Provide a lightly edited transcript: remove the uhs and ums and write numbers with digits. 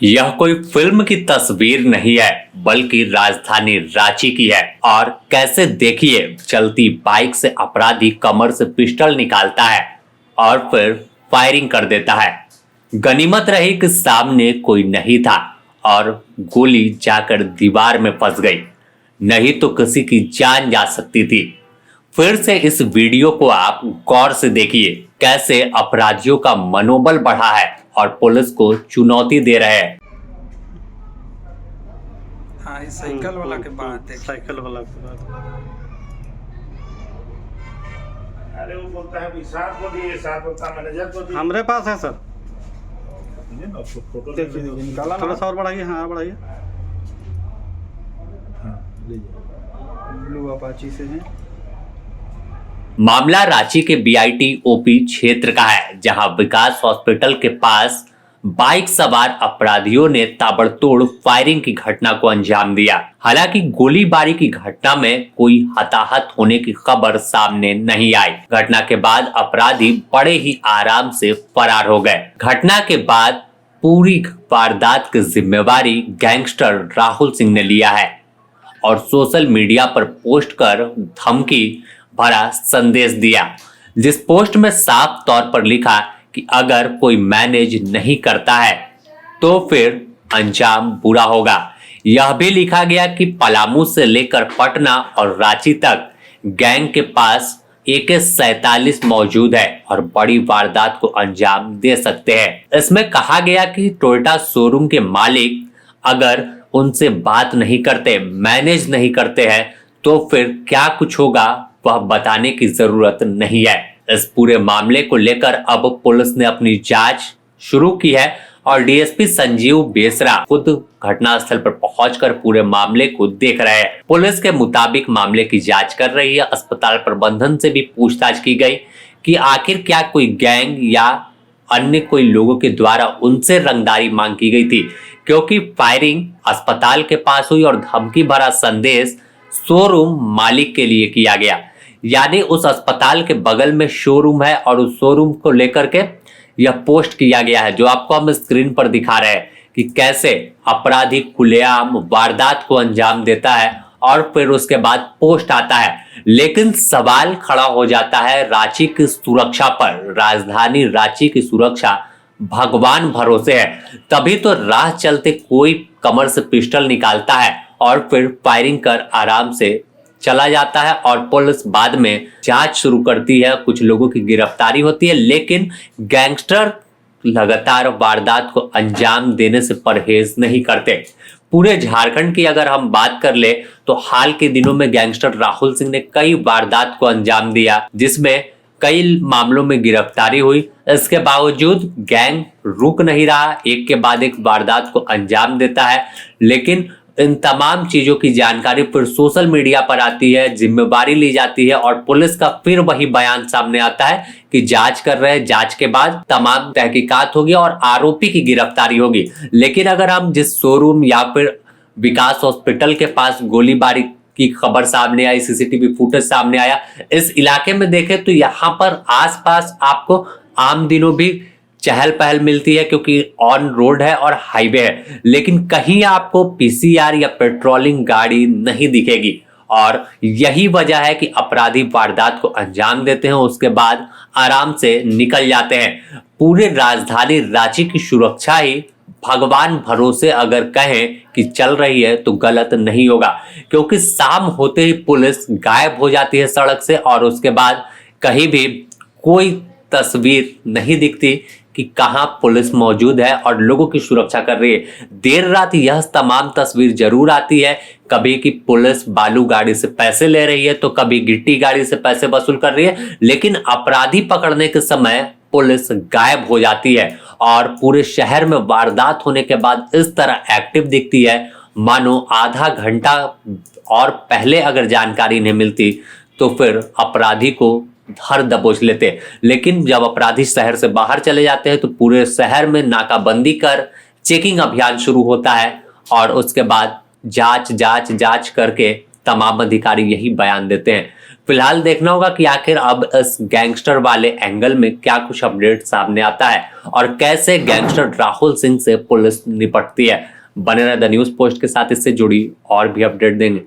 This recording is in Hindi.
यह कोई फिल्म की तस्वीर नहीं है बल्कि राजधानी रांची की है। और कैसे देखिए, चलती बाइक से अपराधी कमर से पिस्टल निकालता है और फिर फायरिंग कर देता है। गनीमत रही कि सामने कोई नहीं था और गोली जाकर दीवार में फंस गई, नहीं तो किसी की जान जा सकती थी। फिर से इस वीडियो को आप गौर से देखिए, कैसे अपराधियों का मनोबल बढ़ा है और पुलिस को चुनौती दे रहे हैं। हाँ, इस साइकिल वाला के बात है। साइकिल वाला के बात। अरे वो बोलता है कि साथ को दिए, साथ बोलता मैनेजर को दिए। हमारे पास है सर, फोटो देखिए निकाला, थोड़ा सा और बढ़ाइए। हाँ बढ़ाइए। ब्लू अपाची से है। मामला रांची के बीआईटी ओपी क्षेत्र का है, जहां विकास हॉस्पिटल के पास बाइक सवार अपराधियों ने ताबड़तोड़ फायरिंग की घटना को अंजाम दिया। हालांकि गोलीबारी की घटना में कोई हताहत होने की खबर सामने नहीं आई। घटना के बाद अपराधी बड़े ही आराम से फरार हो गए। घटना के बाद पूरी वारदात की जिम्मेवारी गैंगस्टर राहुल सिंह ने लिया है और सोशल मीडिया पर पोस्ट कर धमकी भरा संदेश दिया, जिस पोस्ट में साफ तौर पर लिखा कि अगर कोई मैनेज नहीं करता है तो फिर अंजाम बुरा होगा। यह भी लिखा गया कि पलामू से लेकर पटना और रांची तक गैंग के पास AK-47 मौजूद है और बड़ी वारदात को अंजाम दे सकते हैं। इसमें कहा गया कि टोयोटा शोरूम के मालिक अगर उनसे बात नहीं करते, मैनेज नहीं करते हैं, तो फिर क्या कुछ होगा वह बताने की जरूरत नहीं है। इस पूरे मामले को लेकर अब पुलिस ने अपनी जांच शुरू की है और डीएसपी संजीव बेसरा खुद घटनास्थल पर पहुंचकर पूरे मामले को देख रहे हैं। पुलिस के मुताबिक मामले की जांच कर रही है। अस्पताल प्रबंधन से भी पूछताछ की गई कि आखिर क्या कोई गैंग या अन्य कोई लोगों के द्वारा उनसे रंगदारी मांग की गई थी, क्योंकि फायरिंग अस्पताल के पास हुई और धमकी भरा संदेश शोरूम मालिक के लिए किया गया। यानी उस अस्पताल के बगल में शोरूम है और उस शोरूम को लेकर के यह पोस्ट किया गया है, जो आपको हम स्क्रीन पर दिखा रहे हैं कि कैसे अपराधी खुलेआम वारदात को अंजाम देता है और फिर उसके बाद पोस्ट आता है। लेकिन सवाल खड़ा हो जाता है रांची की सुरक्षा पर। राजधानी रांची की सुरक्षा भगवान भरोसे है, तभी तो राह चलते कोई कमर से पिस्टल निकालता है और फिर फायरिंग कर आराम से चला जाता है और पुलिस बाद में जांच शुरू करती है। कुछ लोगों की गिरफ्तारी होती है, लेकिन गैंगस्टर लगातार वारदात को अंजाम देने से परहेज नहीं करते। पूरे झारखंड की अगर हम बात कर ले तो हाल के दिनों में गैंगस्टर राहुल सिंह ने कई वारदात को अंजाम दिया, जिसमें कई मामलों में गिरफ्तारी हुई। इसके बावजूद गैंग रुक नहीं रहा, एक के बाद एक वारदात को अंजाम देता है। लेकिन इन तमाम चीजों की जानकारी फिर सोशल मीडिया पर आती है, जिम्मेवारी ली जाती है और पुलिस का फिर वही बयान सामने आता है कि जांच कर रहे हैं, जांच के बाद तमाम तहकीकात होगी और आरोपी की गिरफ्तारी होगी। लेकिन अगर हम जिस शोरूम या फिर विकास हॉस्पिटल के पास गोलीबारी की खबर सामने आई, सीसीटीवी फुटेज सामने आया, इस इलाके में देखें तो यहाँ पर आसपास आपको आम दिनों भी चहल पहल मिलती है, क्योंकि ऑन रोड है और हाईवे है, लेकिन कहीं आपको पीसीआर या पेट्रोलिंग गाड़ी नहीं दिखेगी। और यही वजह है कि अपराधी वारदात को अंजाम देते हैं, उसके बाद आराम से निकल जाते हैं। पूरे राजधानी रांची की सुरक्षा ही भगवान भरोसे अगर कहें कि चल रही है तो गलत नहीं होगा, क्योंकि शाम होते ही पुलिस गायब हो जाती है सड़क से और उसके बाद कहीं भी कोई तस्वीर नहीं दिखती कि कहां पुलिस मौजूद है और लोगों की सुरक्षा कर रही है। देर रात यह तमाम तस्वीर जरूर आती है, कभी कि पुलिस बालू गाड़ी से पैसे ले रही है तो कभी गिट्टी गाड़ी से पैसे वसूल कर रही है, लेकिन अपराधी पकड़ने के समय पुलिस गायब हो जाती है और पूरे शहर में वारदात होने के बाद इस तरह एक्टिव दिखती है, मानो आधा घंटा और पहले अगर जानकारी नहीं मिलती तो फिर अपराधी को धर दबोच लेते। लेकिन जब अपराधी शहर से बाहर चले जाते हैं तो पूरे शहर में नाकाबंदी कर चेकिंग अभियान शुरू होता है और उसके बाद जांच करके तमाम अधिकारी यही बयान देते हैं। फिलहाल देखना होगा कि आखिर अब इस गैंगस्टर वाले एंगल में क्या कुछ अपडेट सामने आता है और कैसे गैंगस्टर राहुल सिंह से पुलिस निपटती है। बने रहे द न्यूज पोस्ट के साथ, इससे जुड़ी और भी अपडेट देंगे।